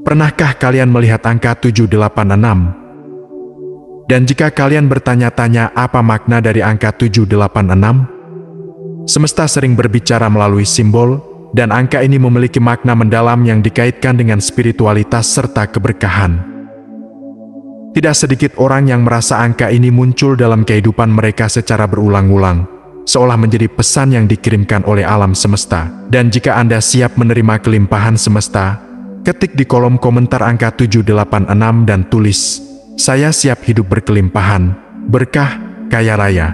Pernahkah kalian melihat angka 786? Dan jika kalian bertanya-tanya apa makna dari angka 786? Semesta sering berbicara melalui simbol, dan angka ini memiliki makna mendalam yang dikaitkan dengan spiritualitas serta keberkahan. Tidak sedikit orang yang merasa angka ini muncul dalam kehidupan mereka secara berulang-ulang, seolah menjadi pesan yang dikirimkan oleh alam semesta. Dan jika Anda siap menerima kelimpahan semesta, ketik di kolom komentar angka 786 dan tulis, "Saya siap hidup berkelimpahan, berkah, kaya raya."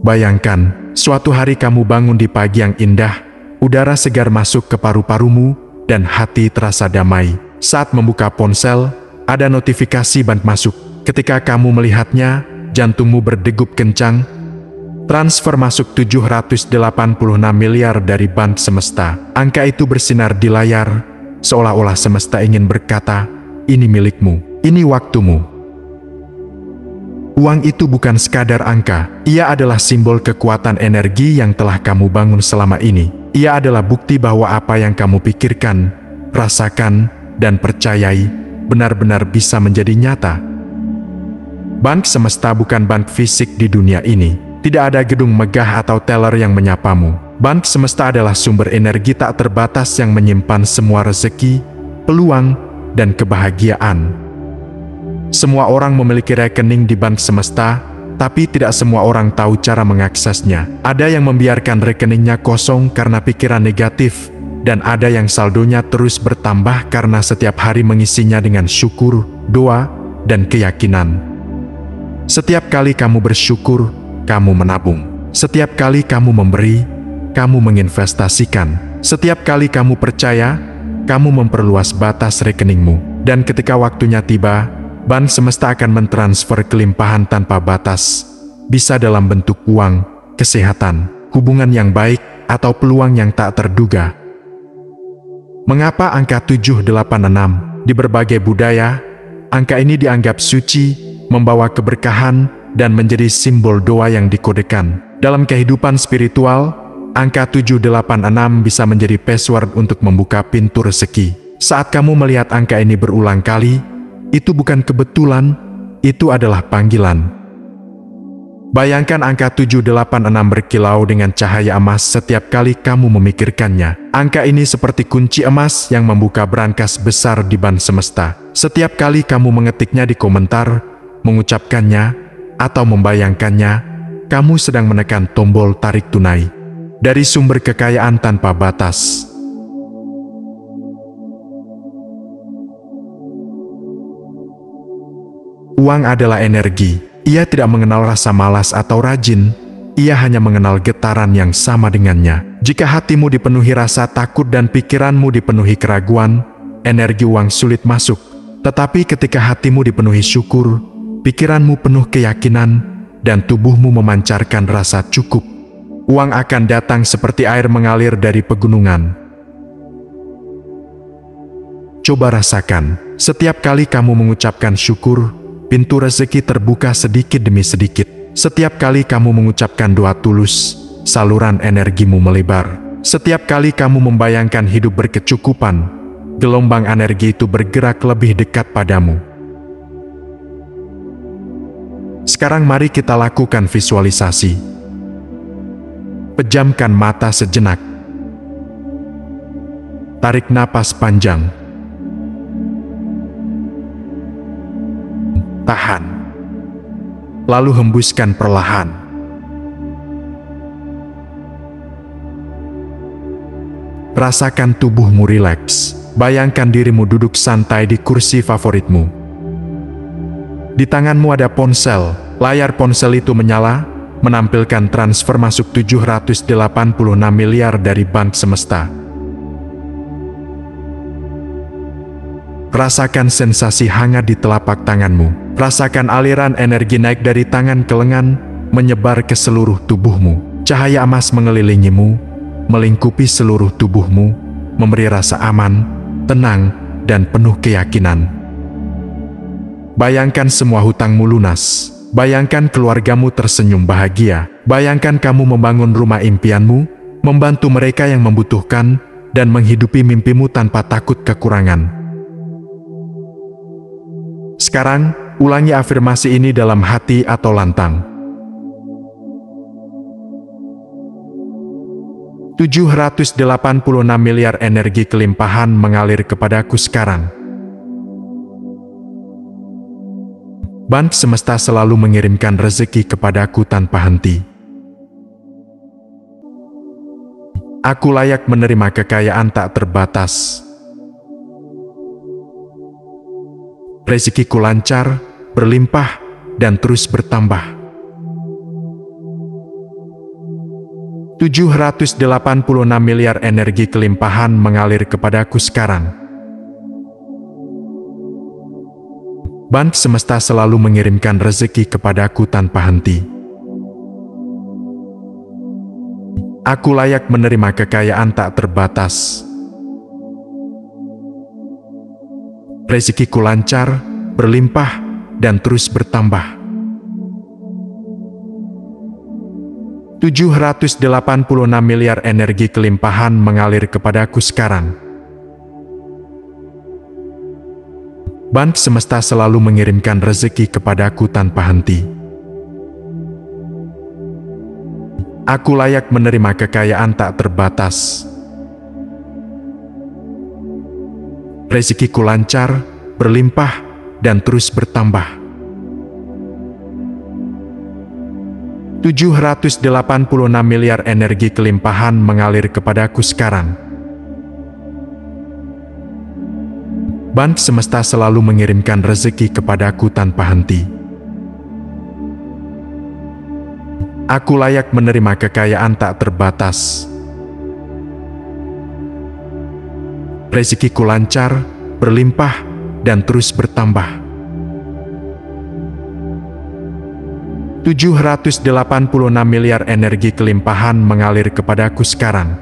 Bayangkan, suatu hari kamu bangun di pagi yang indah, udara segar masuk ke paru-parumu, dan hati terasa damai. Saat membuka ponsel, ada notifikasi bank masuk. Ketika kamu melihatnya, jantungmu berdegup kencang. Transfer masuk 786 miliar dari bank semesta. Angka itu bersinar di layar, seolah-olah semesta ingin berkata, "Ini milikmu, ini waktumu." Uang itu bukan sekadar angka, ia adalah simbol kekuatan energi yang telah kamu bangun selama ini. Ia adalah bukti bahwa apa yang kamu pikirkan, rasakan, dan percayai benar-benar bisa menjadi nyata. Bank semesta bukan bank fisik di dunia ini. Tidak ada gedung megah atau teller yang menyapamu. Bank semesta adalah sumber energi tak terbatas yang menyimpan semua rezeki, peluang, dan kebahagiaan. Semua orang memiliki rekening di bank semesta, tapi tidak semua orang tahu cara mengaksesnya. Ada yang membiarkan rekeningnya kosong karena pikiran negatif, dan ada yang saldonya terus bertambah karena setiap hari mengisinya dengan syukur, doa, dan keyakinan. Setiap kali kamu bersyukur, kamu menabung. Setiap kali kamu memberi, kamu menginvestasikan. Setiap kali kamu percaya, kamu memperluas batas rekeningmu. Dan ketika waktunya tiba, bank semesta akan mentransfer kelimpahan tanpa batas. Bisa dalam bentuk uang, kesehatan, hubungan yang baik, atau peluang yang tak terduga. Mengapa angka 786? Di berbagai budaya, angka ini dianggap suci, membawa keberkahan, dan menjadi simbol doa yang dikodekan. Dalam kehidupan spiritual, angka 786 bisa menjadi password untuk membuka pintu rezeki. Saat kamu melihat angka ini berulang kali, itu bukan kebetulan, itu adalah panggilan. Bayangkan angka 786 berkilau dengan cahaya emas setiap kali kamu memikirkannya. Angka ini seperti kunci emas yang membuka brankas besar di bank semesta. Setiap kali kamu mengetiknya di komentar, mengucapkannya, atau membayangkannya, kamu sedang menekan tombol tarik tunai dari sumber kekayaan tanpa batas. Uang adalah energi. Ia tidak mengenal rasa malas atau rajin, ia hanya mengenal getaran yang sama dengannya. Jika hatimu dipenuhi rasa takut dan pikiranmu dipenuhi keraguan, energi uang sulit masuk. Tetapi ketika hatimu dipenuhi syukur, pikiranmu penuh keyakinan, dan tubuhmu memancarkan rasa cukup, uang akan datang seperti air mengalir dari pegunungan. Coba rasakan, setiap kali kamu mengucapkan syukur, pintu rezeki terbuka sedikit demi sedikit. Setiap kali kamu mengucapkan doa tulus, saluran energimu melebar. Setiap kali kamu membayangkan hidup berkecukupan, gelombang energi itu bergerak lebih dekat padamu. Sekarang mari kita lakukan visualisasi. Pejamkan mata sejenak. Tarik napas panjang. Tahan. Lalu hembuskan perlahan. Rasakan tubuhmu rileks. Bayangkan dirimu duduk santai di kursi favoritmu. Di tanganmu ada ponsel. Layar ponsel itu menyala, menampilkan transfer masuk 786 miliar dari bank semesta. Rasakan sensasi hangat di telapak tanganmu. Rasakan aliran energi naik dari tangan ke lengan, menyebar ke seluruh tubuhmu. Cahaya emas mengelilingimu, melingkupi seluruh tubuhmu, memberi rasa aman, tenang, dan penuh keyakinan. Bayangkan semua hutangmu lunas. Bayangkan keluargamu tersenyum bahagia. Bayangkan kamu membangun rumah impianmu, membantu mereka yang membutuhkan, dan menghidupi mimpimu tanpa takut kekurangan. Sekarang, ulangi afirmasi ini dalam hati atau lantang. 786 miliar energi kelimpahan mengalir kepadaku sekarang. Band semesta selalu mengirimkan rezeki kepadaku tanpa henti. Aku layak menerima kekayaan tak terbatas. Rezekiku lancar, berlimpah, dan terus bertambah. 786 miliar energi kelimpahan mengalir kepadaku sekarang. Band semesta selalu mengirimkan rezeki kepadaku tanpa henti. Aku layak menerima kekayaan tak terbatas. Rezekiku lancar, berlimpah, dan terus bertambah. 786 miliar energi kelimpahan mengalir kepadaku sekarang. Band semesta selalu mengirimkan rezeki kepadaku tanpa henti. Aku layak menerima kekayaan tak terbatas. Rezekiku lancar, berlimpah, dan terus bertambah. 786 miliar energi kelimpahan mengalir kepadaku sekarang. Band semesta selalu mengirimkan rezeki kepadaku tanpa henti. Aku layak menerima kekayaan tak terbatas. Rezekiku lancar, berlimpah, dan terus bertambah. 786 miliar energi kelimpahan mengalir kepadaku sekarang.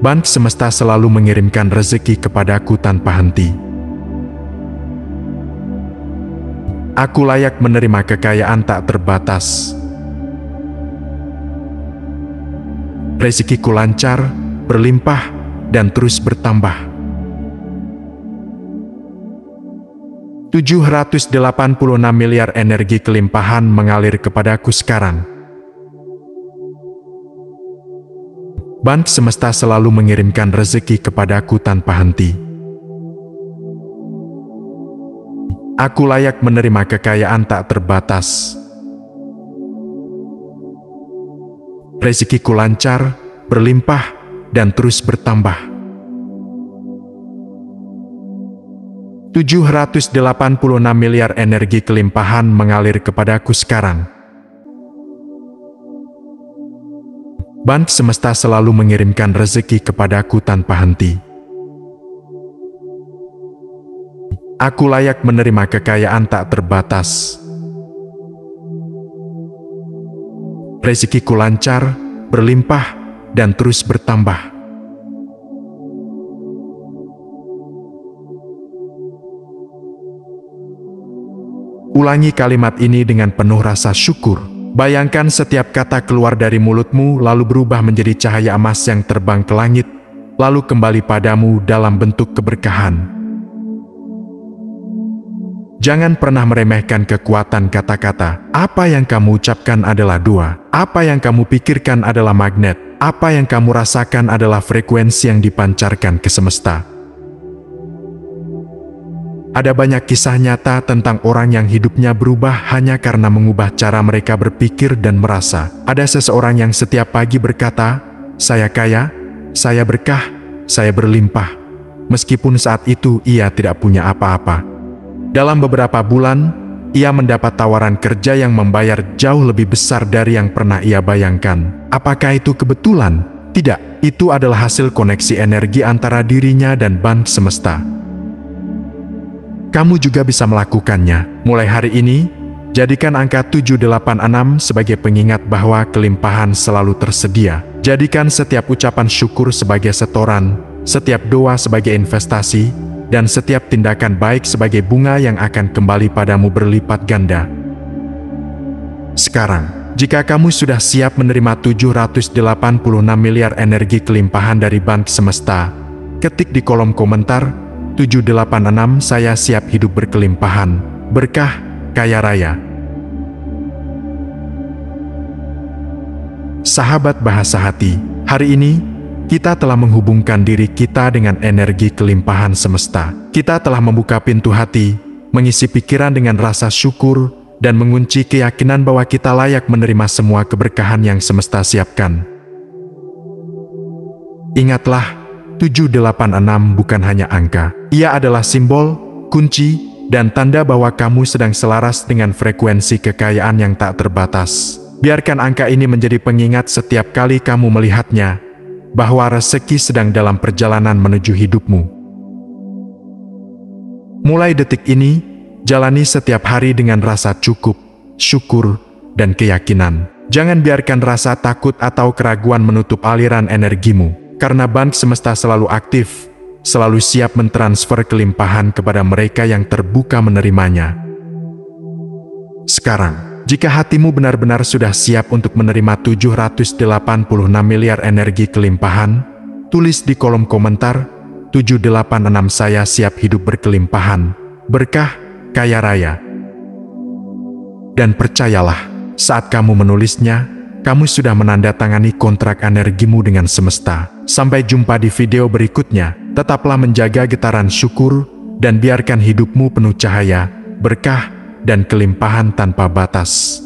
Band semesta selalu mengirimkan rezeki kepadaku tanpa henti. Aku layak menerima kekayaan tak terbatas. Rezekiku lancar, berlimpah, dan terus bertambah. 786 miliar energi kelimpahan mengalir kepadaku sekarang. Band semesta selalu mengirimkan rezeki kepadaku tanpa henti. Aku layak menerima kekayaan tak terbatas. Rezekiku lancar, berlimpah, dan terus bertambah. 786 miliar energi kelimpahan mengalir kepadaku sekarang. Band semesta selalu mengirimkan rezeki kepadaku tanpa henti. Aku layak menerima kekayaan tak terbatas. Rezekiku lancar, berlimpah, dan terus bertambah. 'Ulangi kalimat ini dengan penuh rasa syukur. Bayangkan setiap kata keluar dari mulutmu lalu berubah menjadi cahaya emas yang terbang ke langit, lalu kembali padamu dalam bentuk keberkahan. Jangan pernah meremehkan kekuatan kata-kata. Apa yang kamu ucapkan adalah dua. Apa yang kamu pikirkan adalah magnet. Apa yang kamu rasakan adalah frekuensi yang dipancarkan ke semesta. Ada banyak kisah nyata tentang orang yang hidupnya berubah hanya karena mengubah cara mereka berpikir dan merasa. Ada seseorang yang setiap pagi berkata, "Saya kaya, saya berkah, saya berlimpah." Meskipun saat itu ia tidak punya apa-apa. Dalam beberapa bulan, ia mendapat tawaran kerja yang membayar jauh lebih besar dari yang pernah ia bayangkan. Apakah itu kebetulan? Tidak, itu adalah hasil koneksi energi antara dirinya dan band semesta. Kamu juga bisa melakukannya. Mulai hari ini, jadikan angka 786 sebagai pengingat bahwa kelimpahan selalu tersedia. Jadikan setiap ucapan syukur sebagai setoran, setiap doa sebagai investasi, dan setiap tindakan baik sebagai bunga yang akan kembali padamu berlipat ganda. Sekarang, jika kamu sudah siap menerima 786 miliar energi kelimpahan dari Bank Semesta, ketik di kolom komentar, 786 saya siap hidup berkelimpahan, berkah, kaya raya. Sahabat Bahasa Hati, hari ini, kita telah menghubungkan diri kita dengan energi kelimpahan semesta. Kita telah membuka pintu hati, mengisi pikiran dengan rasa syukur, dan mengunci keyakinan bahwa kita layak menerima semua keberkahan yang semesta siapkan. Ingatlah, 786 bukan hanya angka. Ia adalah simbol, kunci, dan tanda bahwa kamu sedang selaras dengan frekuensi kekayaan yang tak terbatas. Biarkan angka ini menjadi pengingat setiap kali kamu melihatnya, bahwa rezeki sedang dalam perjalanan menuju hidupmu. Mulai detik ini, jalani setiap hari dengan rasa cukup, syukur, dan keyakinan. Jangan biarkan rasa takut atau keraguan menutup aliran energimu, karena Bank Semesta selalu aktif, selalu siap mentransfer kelimpahan kepada mereka yang terbuka menerimanya. Sekarang, jika hatimu benar-benar sudah siap untuk menerima 786 miliar energi kelimpahan, tulis di kolom komentar, 786 saya siap hidup berkelimpahan, berkah, kaya raya. Dan percayalah, saat kamu menulisnya, kamu sudah menandatangani kontrak energimu dengan semesta. Sampai jumpa di video berikutnya, tetaplah menjaga getaran syukur, dan biarkan hidupmu penuh cahaya, berkah, dan kelimpahan tanpa batas.